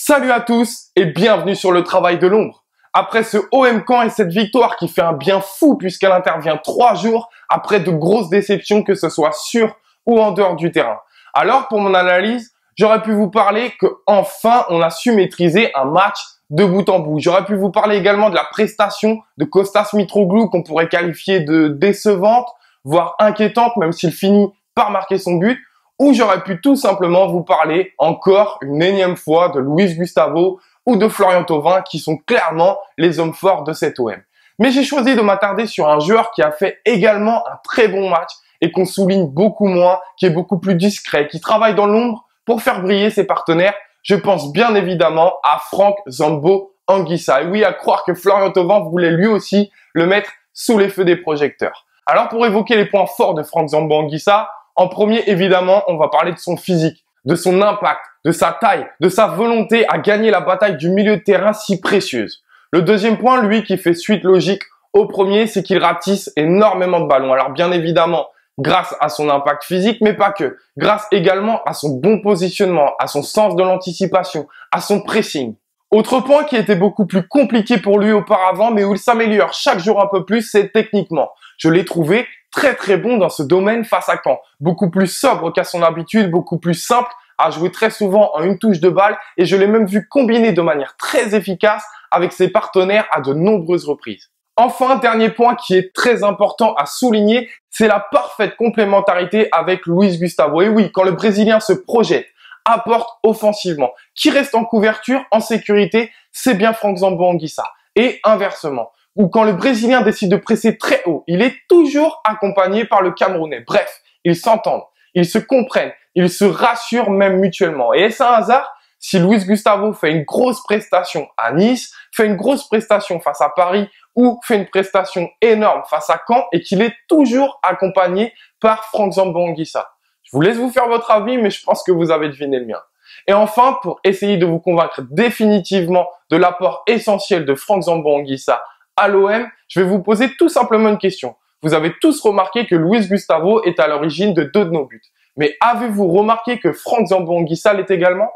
Salut à tous et bienvenue sur le travail de l'ombre. Après ce OM Caen et cette victoire qui fait un bien fou puisqu'elle intervient 3 jours après de grosses déceptions que ce soit sur ou en dehors du terrain. Alors pour mon analyse, j'aurais pu vous parler que enfin on a su maîtriser un match de bout en bout. J'aurais pu vous parler également de la prestation de Kostas Mitroglou qu'on pourrait qualifier de décevante, voire inquiétante même s'il finit par marquer son but. Ou j'aurais pu tout simplement vous parler encore une énième fois de Luis Gustavo ou de Florian Thauvin qui sont clairement les hommes forts de cet OM. Mais j'ai choisi de m'attarder sur un joueur qui a fait également un très bon match et qu'on souligne beaucoup moins, qui est beaucoup plus discret, qui travaille dans l'ombre pour faire briller ses partenaires. Je pense bien évidemment à Franck Zambo Anguissa. Et oui, à croire que Florian Thauvin voulait lui aussi le mettre sous les feux des projecteurs. Alors pour évoquer les points forts de Franck Zambo Anguissa, en premier, évidemment, on va parler de son physique, de son impact, de sa taille, de sa volonté à gagner la bataille du milieu de terrain si précieuse. Le deuxième point, lui, qui fait suite logique au premier, c'est qu'il ratisse énormément de ballons. Alors bien évidemment, grâce à son impact physique, mais pas que. Grâce également à son bon positionnement, à son sens de l'anticipation, à son pressing. Autre point qui était beaucoup plus compliqué pour lui auparavant, mais où il s'améliore chaque jour un peu plus, c'est techniquement. Je l'ai trouvé très bon dans ce domaine face à Caen. Beaucoup plus sobre qu'à son habitude, beaucoup plus simple, à jouer très souvent en une touche de balle et je l'ai même vu combiner de manière très efficace avec ses partenaires à de nombreuses reprises. Enfin, dernier point qui est très important à souligner, c'est la parfaite complémentarité avec Luis Gustavo. Et oui, quand le Brésilien se projette, apporte offensivement, qui reste en couverture, en sécurité, c'est bien Franck Zambo Anguissa. Et inversement, ou quand le Brésilien décide de presser très haut, il est toujours accompagné par le Camerounais. Bref, ils s'entendent, ils se comprennent, ils se rassurent même mutuellement. Et est-ce un hasard si Luis Gustavo fait une grosse prestation à Nice, fait une grosse prestation face à Paris ou fait une prestation énorme face à Caen et qu'il est toujours accompagné par Franck Zambo Anguissa? Je vous laisse vous faire votre avis, mais je pense que vous avez deviné le mien. Et enfin, pour essayer de vous convaincre définitivement de l'apport essentiel de Franck Zambo Anguissa à l'OM, je vais vous poser tout simplement une question. Vous avez tous remarqué que Luis Gustavo est à l'origine de 2 de nos buts. Mais avez-vous remarqué que Franck Zambo Anguissa l'est également?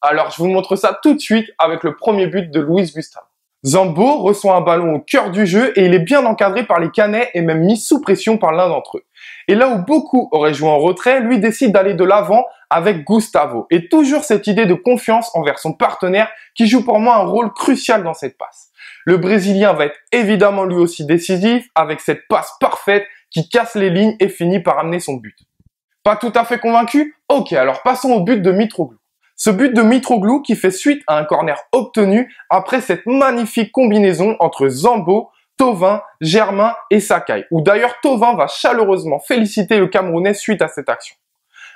Alors, je vous montre ça tout de suite avec le premier but de Luis Gustavo. Zambo reçoit un ballon au cœur du jeu et il est bien encadré par les Canets et même mis sous pression par l'un d'entre eux. Et là où beaucoup auraient joué en retrait, lui décide d'aller de l'avant avec Gustavo. Et toujours cette idée de confiance envers son partenaire qui joue pour moi un rôle crucial dans cette passe. Le Brésilien va être évidemment lui aussi décisif avec cette passe parfaite qui casse les lignes et finit par amener son but. Pas tout à fait convaincu? Ok, alors passons au but de Mitroglou. Ce but de Mitroglou qui fait suite à un corner obtenu après cette magnifique combinaison entre Zambo, Thauvin, Germain et Sakai, où d'ailleurs Thauvin va chaleureusement féliciter le Camerounais suite à cette action.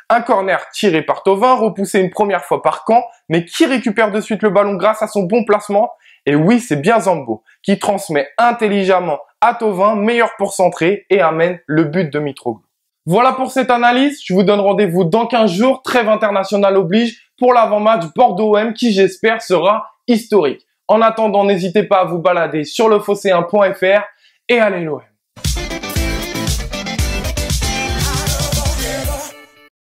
Un corner tiré par Thauvin, repoussé une première fois par Caen, mais qui récupère de suite le ballon grâce à son bon placement. Et oui, c'est bien Zambo qui transmet intelligemment à Thauvin, meilleur pour centrer et amène le but de Mitroglou. Voilà pour cette analyse. Je vous donne rendez-vous dans 15 jours, trêve internationale oblige, pour l'avant-match Bordeaux-OM qui j'espère sera historique. En attendant, n'hésitez pas à vous balader sur lephocéen.fr et allez l'OM.